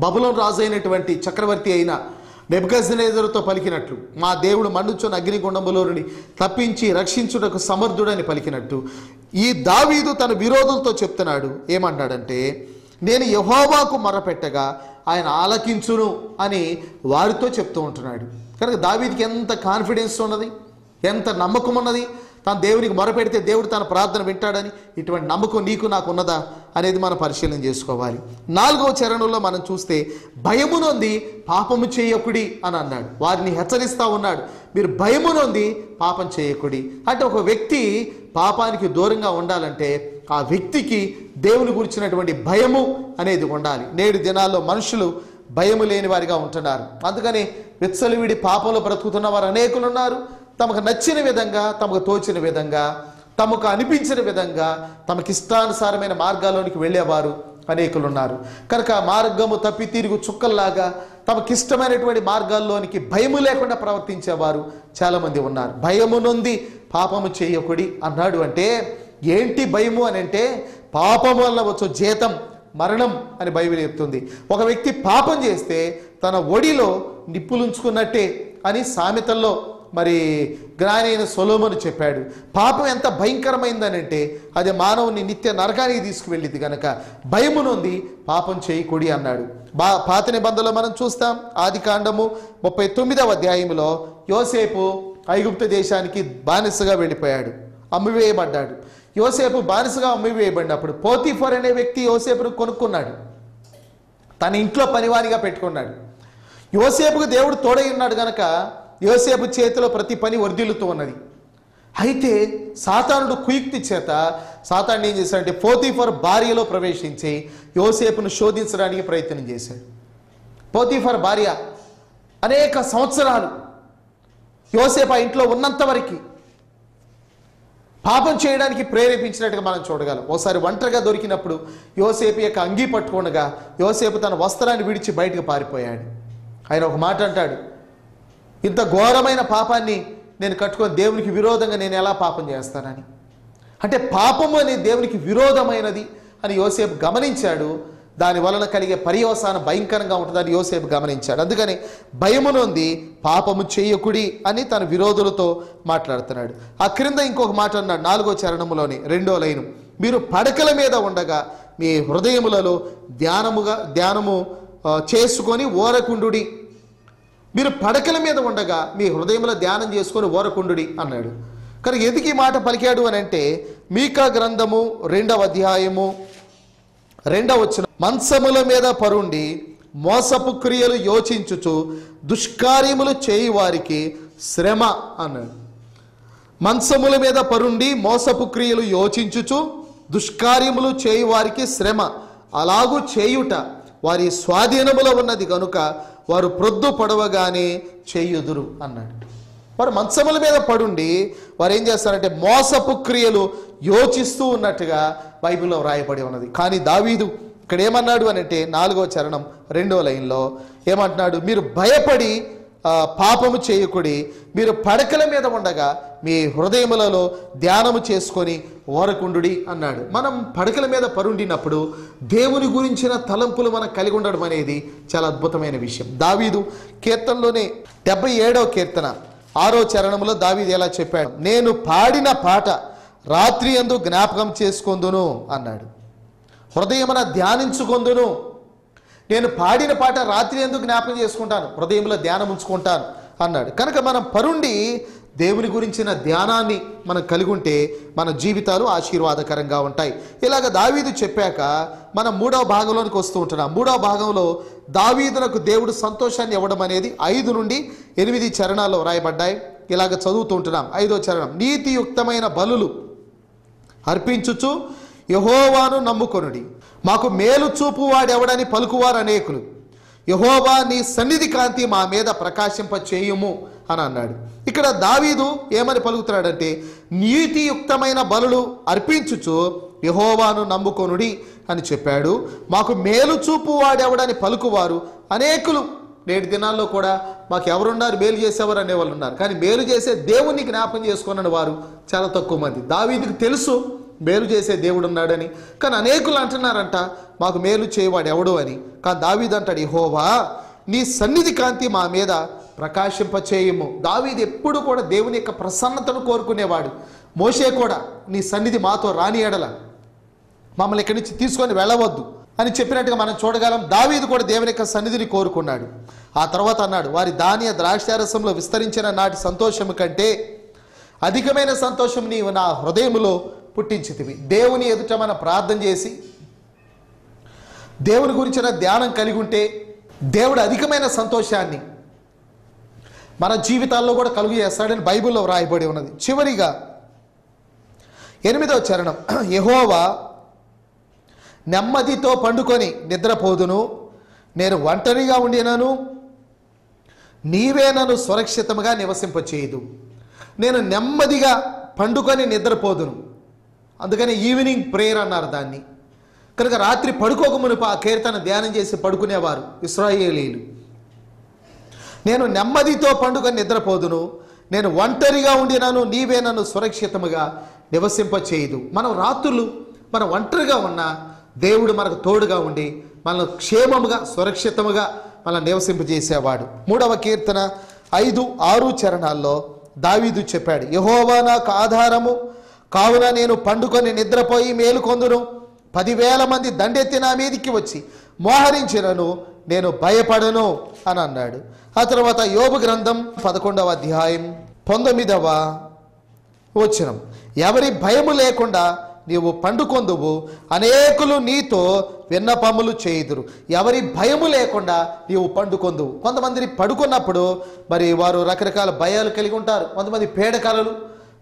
బబులోను రాజు అయినటువంటి చక్రవర్తి అయిన నెబుకద్నెజరుతో పలికినట్లు, మా దేవుడు మండుచున్న అగ్నిగుండములో నుండి తప్పించి రక్షించుటకు సమర్థుడని పలికినట్టు ఈ దావీదు తన విరోధులతో చెప్తున్నాడు. ఏమంటాడంటే, నేను యెహోవాకు మొర్రపెట్టగా ఆయన ఆలకించును అని వారితో చెప్తూ ఉంటున్నాడు. కనుక దావీదుకి ఎంత కాన్ఫిడెన్స్ ఉన్నది, ఎంత నమ్మకం ఉన్నది. తాను దేవునికి మొరపెడితే దేవుడు తన ప్రార్థన వింటాడని ఇటువంటి నమ్మకం నీకు నాకు ఉన్నదా అనేది మనం పరిశీలన చేసుకోవాలి. 4వ చరణంలో మనం చూస్తే భయము నొంది పాపము చేయకుడి అని అన్నాడు. వారిని హెచ్చరిస్తూ ఉన్నాడు, మీరు భయము నొంది పాపం చేయకుడి. అంటే ఒక వ్యక్తి పాపానికి దూరంగా ఉండాలంటే ఆ వ్యక్తికి దేవుని గురించినటువంటి భయము అనేది ఉండాలి. నేడు దినాల్లో మనుషులు భయము లేని వారిగా ఉంటున్నారు. అందుకని విచ్చలవిడి పాపంలో బ్రతుకుతున్న వారు అనేకులు ఉన్నారు. తమకు నచ్చిన విధంగా, తమకు తోచిన విధంగా, తమకు అనిపించిన విధంగా, తమకు ఇష్టానుసారమైన మార్గాల్లోనికి వెళ్ళేవారు అనేకులు ఉన్నారు. కనుక మార్గము తప్పి తిరుగు చుక్కల్లాగా తమకిష్టమైనటువంటి మార్గాల్లోనికి భయము లేకుండా ప్రవర్తించేవారు చాలామంది ఉన్నారు. భయము నొంది పాపము చేయకుడి అన్నాడు. అంటే ఏంటి భయము అని అంటే, పాపము వల్ల వచ్చే జీతం మరణం అని బైబిల్ చెప్తుంది. ఒక వ్యక్తి పాపం చేస్తే తన ఒడిలో నిప్పులుంచుకున్నట్టే అని సామెతల్లో మరి జ్ఞాని అయిన సొలొమోను చెప్పాడు. పాపం ఎంత భయంకరమైందనంటే అది మానవుని నిత్య నరకానికి తీసుకువెళ్ళింది. కనుక భయము నొంది పాపం చేయకూడి అన్నాడు. పాత నిబంధనలో మనం చూస్తాం. ఆదికాండము 39వ అధ్యాయంలో యోసేపు ఐగుప్తు దేశానికి బానిసగా వెళ్ళిపోయాడు, అమ్మివేయబడ్డాడు. యోసేపు బానిసగా అమ్మివేయబడినప్పుడు పోతీఫర్ అనే వ్యక్తి యోసేపును కొనుక్కున్నాడు, తన ఇంట్లో పనివానిగా పెట్టుకున్నాడు. యోసేపుకు దేవుడు తోడై ఉన్నాడు కనుక యోసేపు చేతిలో ప్రతి పని వర్ధిల్లుతూ ఉన్నది. అయితే సాతానుడు కుయుక్తి చేత సాతాను ఏం చేశాడంటే పోతీఫర్ భార్యలో ప్రవేశించి యోసేపును శోధించడానికి ప్రయత్నం చేశాడు. పోతీఫర్ భార్య అనేక సంవత్సరాలు యోసేపు ఆ ఇంట్లో ఉన్నంత వరకు పాపం చేయడానికి ప్రేరేపించినట్టుగా మనం చూడగలం. ఒకసారి ఒంటరిగా దొరికినప్పుడు యోసేపు యొక్క అంగీ పట్టుకొనగా యోసేపు తన వస్త్రాన్ని విడిచి బయటకు పారిపోయాడు. ఆయన ఒక మాట అంటాడు, ఇంత ఘోరమైన పాపాన్ని నేను కట్టుకొని దేవునికి విరోధంగా నేను ఎలా పాపం చేస్తానని. అంటే పాపము అనేది దేవునికి విరోధమైనది అని యోసేపు గమనించాడు. దాని వలన కలిగే పర్యవసానం భయంకరంగా ఉంటుందని యోసేపు గమనించాడు. అందుకని భయమునొంది పాపము చేయకుడి అని తన విరోధులతో మాట్లాడుతున్నాడు. ఆ క్రింద ఇంకొక మాట అన్నాడు 4వ చరణములోని 2వ లైను, మీరు పడకల మీద ఉండగా మీ హృదయములలో ధ్యానము చేసుకొని ఓరకుండుడి. మీరు పడకల మీద ఉండగా మీ హృదయంలో ధ్యానం చేసుకొని ఓరకుండుడి అన్నాడు. కనుక ఎందుకు ఈ మాట పలికాడు అని అంటే మీకా గ్రంథము 2వ అధ్యాయము 2వ వచనం, మంచముల మీద పరుండి మోసపు క్రియలు యోచించుచు దుష్కార్యములు చేయి వారికి శ్రమ అన్నాడు. మంచముల మీద పరుండి మోసపు క్రియలు యోచించుచు దుష్కార్యములు చేయి వారికి శ్రమ, అలాగూ చేయుట వారి స్వాధీనములో ఉన్నది కనుక వారు ప్రొద్దు పడవగానే చేయుదురు అన్నాడు. వారు మంచముల మీద పడుండి వారు ఏం చేస్తారంటే మోసపు క్రియలు యోచిస్తూ ఉన్నట్టుగా బైబిల్లో వ్రాయబడి ఉన్నది. కానీ దావీదు ఇక్కడ ఏమన్నాడు అని అంటే 4వ చరణం 2వ లైన్లో ఏమంటున్నాడు, మీరు భయపడి పాపము చేయకుడి, మీరు పడకల మీద ఉండగా మీ హృదయములలో ధ్యానము చేసుకొని ఓరకుండుడి అన్నాడు. మనం పడకల మీద పరుండినప్పుడు దేవుని గురించిన తలంపులు మనం కలిగి ఉండడం అనేది చాలా అద్భుతమైన విషయం. దావీదు కీర్తనలోనే 77వ కీర్తన 6వ చరణంలో దావీదు ఎలా చెప్పాడు, నేను పాడిన పాట రాత్రి యందు జ్ఞాపకం చేసుకొందును అన్నాడు. హృదయమున ధ్యానించుకొందును. నేను పాడిన పాట రాత్రి యందు జ్ఞాపకం చేసుకుంటాను, హృదయంలో ధ్యానం ఉంచుకుంటాను అన్నాడు. కనుక మనం పరుండి దేవుని గురించిన ధ్యానాన్ని మనం కలిగి ఉంటే మన జీవితాలు ఆశీర్వాదకరంగా ఉంటాయి. ఇలాగ దావీదు చెప్పాక మనం 3వ భాగంలోనికి వస్తూ ఉంటున్నాం. 3వ భాగంలో దావీదునకు దేవుడు సంతోషాన్ని ఇవ్వడం అనేది 5 నుండి 8 చరణాల్లో రాయబడ్డాయి. ఇలాగ చదువుతూ ఉంటున్నాం. 5వ చరణం, నీతియుక్తమైన బలులు అర్పించుచు యెహోవాను నమ్ముకొనుడి, మాకు మేలు చూపు వాడెవడని పలుకువారు అనేకులు, యెహోవా నీ సన్నిధి కాంతి మా మీద ప్రకాశింప చేయుము అని అన్నాడు. ఇక్కడ దావీదు ఏమని పలుకుతున్నాడంటే నీతియుక్తమైన బలులు అర్పించుచు యెహోవాను నమ్ముకొనుడి అని చెప్పాడు. మాకు మేలు చూపు వాడెవడని పలుకువారు అనేకులు. నేటి దినాల్లో కూడా మాకు ఎవరున్నారు మేలు చేసేవారు అనేవాళ్ళు ఉన్నారు, కానీ మేలు చేసే దేవుణ్ణి జ్ఞాపకం చేసుకున్న వారు చాలా తక్కువ మంది. దావీదుకు తెలుసు మేలు చేసే దేవుడు ఉన్నాడని, కానీ అనేకులు అంటున్నారంట మాకు మేలు చేయవాడు ఎవడు అని. కానీ దావీదు అంటాడు, యెహోవా నీ సన్నిధి కాంతి మా మీద ప్రకాశింపచేయము. దావీదు ఎప్పుడు కూడా దేవుని యొక్క ప్రసన్నతను కోరుకునేవాడు. మోషే కూడా నీ సన్నిధి మాతో రాని ఎడల మమ్మల్ని ఇక్కడి నుంచి తీసుకొని వెళ్ళవద్దు అని చెప్పినట్టుగా మనం చూడగలం. దావీదు కూడా దేవుని యొక్క సన్నిధిని కోరుకున్నాడు. ఆ తర్వాత అన్నాడు, వారి ధాన్య ద్రాక్షారసంలో విస్తరించిన నాటి సంతోషము కంటే అధికమైన సంతోషం నీవు నా హృదయములో పుట్టించితివి. దేవుని ఎదుట మనం ప్రార్థన చేసి దేవుని గురించిన ధ్యానం కలిగి ఉంటే దేవుడు అధికమైన సంతోషాన్ని మన జీవితాల్లో కూడా కలుగు చేస్తాడని బైబిల్లో వ్రాయబడి ఉన్నది. చివరిగా 8వ చరణం, యెహోవా నెమ్మదితో పండుకొని నిద్రపోదును, నేను ఒంటరిగా ఉండినను నీవే నన్ను సురక్షితంగా నివసింపచేయదు. నేను నెమ్మదిగా పండుకొని నిద్రపోదును. అందుకని ఈవినింగ్ ప్రేయర్ అన్నారు దాన్ని. కనుక రాత్రి పడుకోక మునుపు ఆ కీర్తన ధ్యానం చేసి పడుకునేవారు ఇశ్రాయేలీయులు. నేను నెమ్మదితో పండుకొని నిద్రపోదును, నేను ఒంటరిగా ఉండినాను, నీవే నన్ను సురక్షితముగా నివసింపచేయదు. మనం రాత్రులు మనం ఒంటరిగా ఉన్నా దేవుడు మనకు తోడుగా ఉండి మనల్ని క్షేమముగా సురక్షితముగా మనల్ని నివసింపజేసేవాడు. 3వ కీర్తన 5-6 చరణాల్లో దావీదు చెప్పాడు, యెహోవా నాకు ఆధారము కావున నేను పండుకొని నిద్రపోయి మేలుకొందును. 10,000 మంది దండెత్తి నా మీదికి వచ్చి మోహరించినను నేను భయపడను అని అన్నాడు. ఆ తర్వాత యోబు గ్రంథం 11వ అధ్యాయం 19వ వచనం, ఎవరి భయము లేకుండా నీవు పండుకొందువు, అనేకులు నీతో విన్నపములు చేయుదురు. ఎవరి భయము లేకుండా నీవు పండుకొందువు. కొంతమందిని పడుకున్నప్పుడు మరి వారు రకరకాల భయాలు కలిగి ఉంటారు. కొంతమంది పేడకలలు,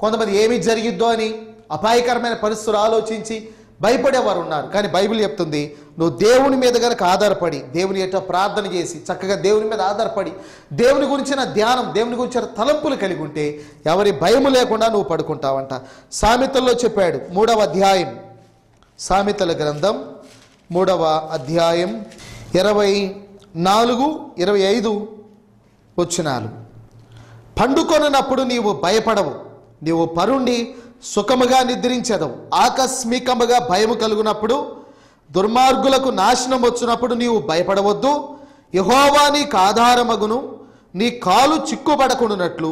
కొంతమంది ఏమి జరిగిద్దో అని అపాయకరమైన పరిస్థితులు ఆలోచించి భయపడేవారు ఉన్నారు. కానీ బైబిల్ చెప్తుంది, నువ్వు దేవుని మీద కనుక ఆధారపడి, దేవుని యొక్క ప్రార్థన చేసి, చక్కగా దేవుని మీద ఆధారపడి, దేవుని గురించిన ధ్యానం, దేవుని గురించిన తలంపులు కలిగి ఉంటే ఎవరి భయము లేకుండా నువ్వు పడుకుంటావంట. సామెతల్లో చెప్పాడు, 3వ అధ్యాయం, సామెతల గ్రంథం 3వ అధ్యాయం 24, 25 వచనాలు. పండుకొనప్పుడు నీవు భయపడవు, నీవు పరుండి సుఖముగా నిద్రించెదవు. ఆకస్మికముగా భయము కలుగునప్పుడు, దుర్మార్గులకు నాశనం వచ్చినప్పుడు నీవు భయపడవద్దు. యెహోవా నీకు ఆధారమగును, నీ కాలు చిక్కుపడకుండానట్లు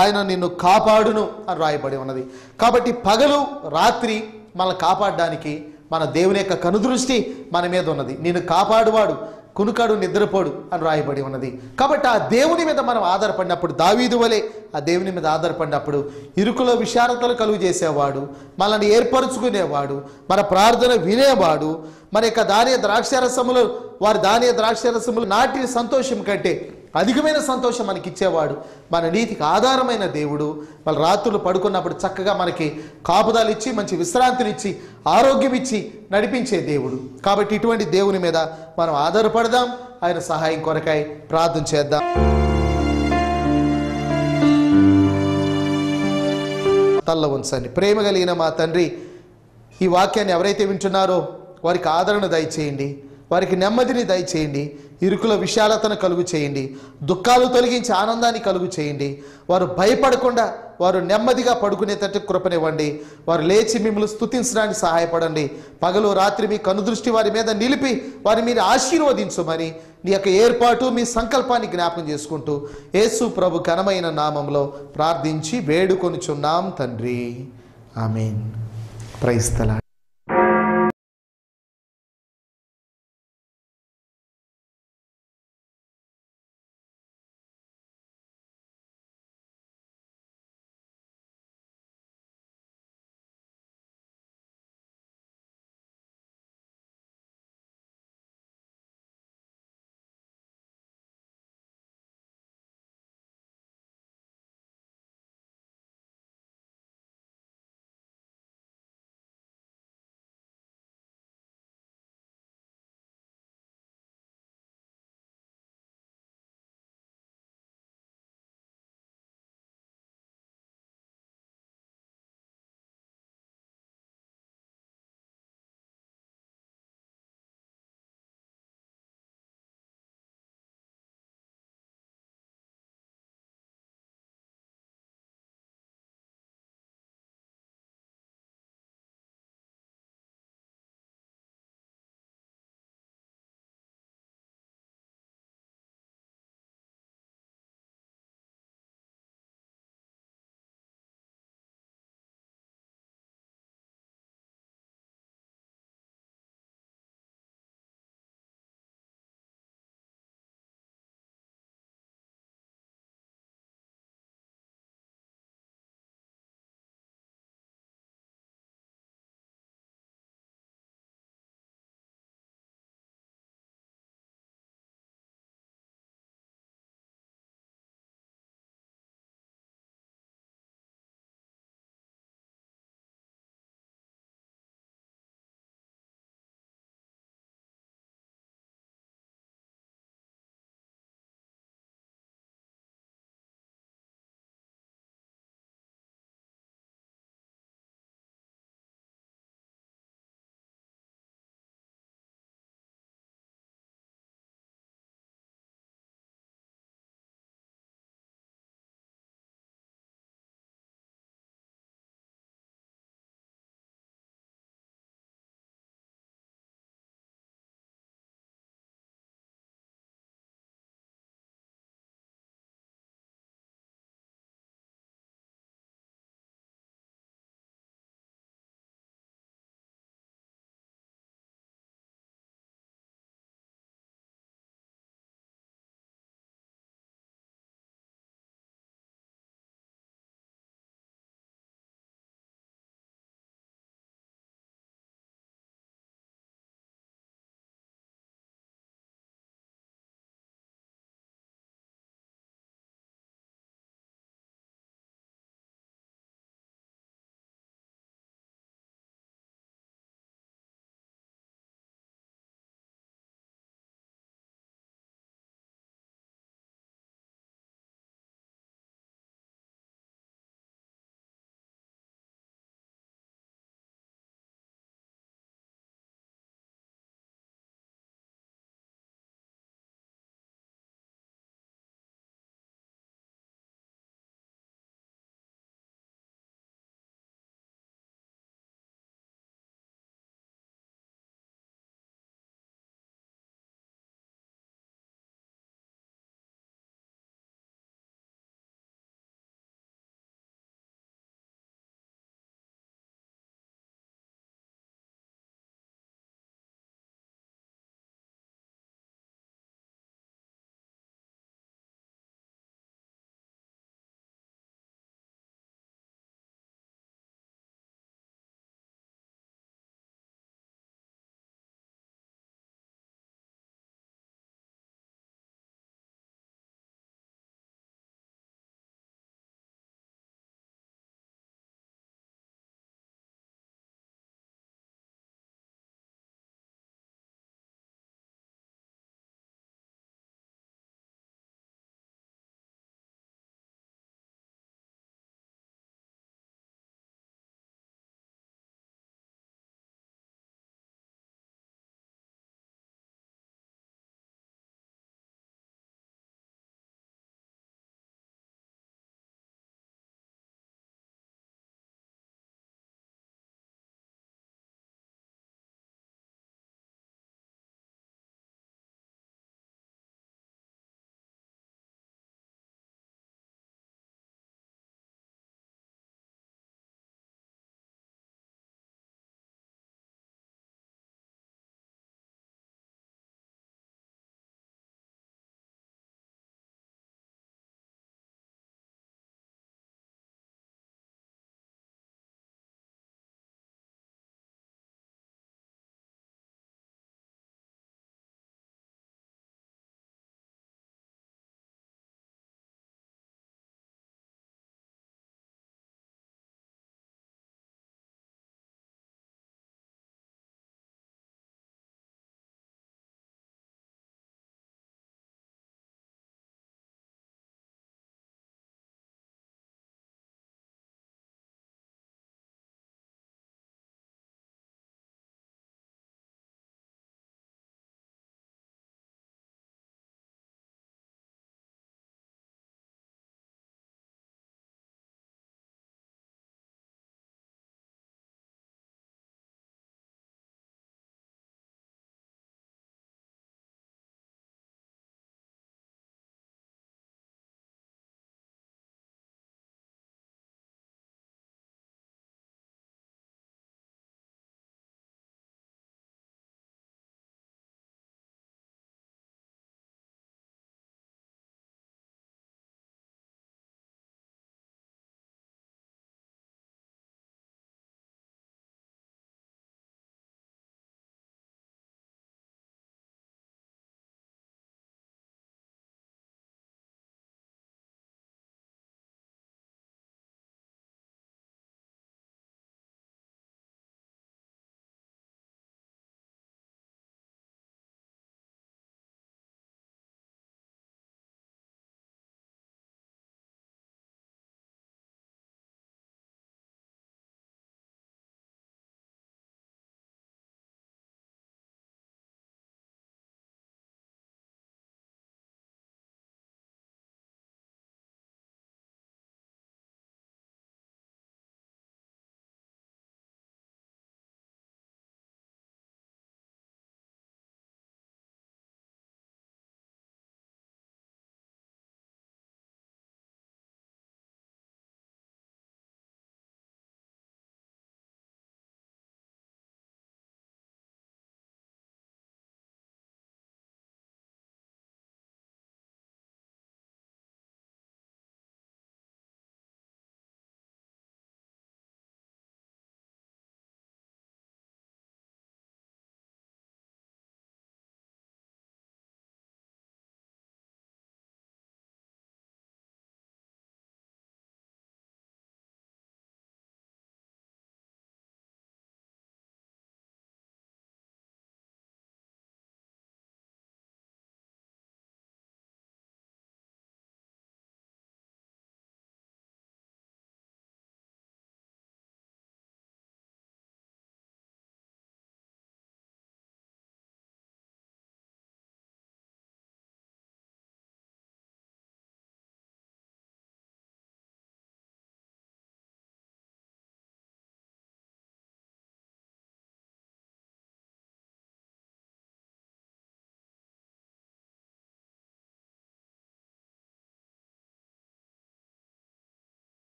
ఆయన నిన్ను కాపాడును అని రాయబడి ఉన్నది. కాబట్టి పగలు రాత్రి మనల్ని కాపాడడానికి మన దేవుని యొక్క కనుదృష్టి మన మీద ఉన్నది. నిన్ను కాపాడువాడు కునుకాడు నిద్రపోడు అని రాయబడి ఉన్నది. కాబట్టి ఆ దేవుని మీద మనం ఆధారపడినప్పుడు, దావీదు వలె ఆ దేవుని మీద ఆధారపడినప్పుడు ఇరుకులో విశాలతలు కలుగు చేసేవాడు, మనల్ని ఏర్పరచుకునేవాడు, మన ప్రార్థన వినేవాడు, మన యొక్క ధాన్య ద్రాక్షారసములు, వారి ధాన్య ద్రాక్షారసములు నాటి సంతోషం కంటే అధికమైన సంతోషం మనకి ఇచ్చేవాడు, మన నీతికి ఆధారమైన దేవుడు. వాళ్ళ రాత్రులు పడుకున్నప్పుడు చక్కగా మనకి కాపుదాలు ఇచ్చి, మంచి విశ్రాంతినిచ్చి, ఆరోగ్యం ఇచ్చి నడిపించే దేవుడు. కాబట్టి ఇటువంటి దేవుని మీద మనం ఆధారపడదాం. ఆయన సహాయం కొరకై ప్రార్థన చేద్దాం. తల్ల ఉంచండి. ప్రేమ కలిగిన మా తండ్రి, ఈ వాక్యాన్ని ఎవరైతే వింటున్నారో వారికి ఆదరణ దయచేయండి, వారికి నెమ్మదిని దయచేయండి, ఇరుకుల విశాలతను కలుగు చేయండి, దుఃఖాలు తొలగించి ఆనందాన్ని కలుగు చేయండి. వారు భయపడకుండా వారు నెమ్మదిగా పడుకునేటట్టు కృపనివ్వండి. వారు లేచి మిమ్మల్ని స్తుతించడానికి సహాయపడండి. పగలు రాత్రి మీ కనుదృష్టి వారి మీద నిలిపి వారి మీరు ఆశీర్వదించమని నీ యొక్క ఏర్పాటు, మీ సంకల్పాన్ని జ్ఞాపకం చేసుకుంటూ యేసు ప్రభు ఘనమైన నామంలో ప్రార్థించి వేడుకొనుచున్నాం తండ్రి. ఆమేన్. Praise the lord.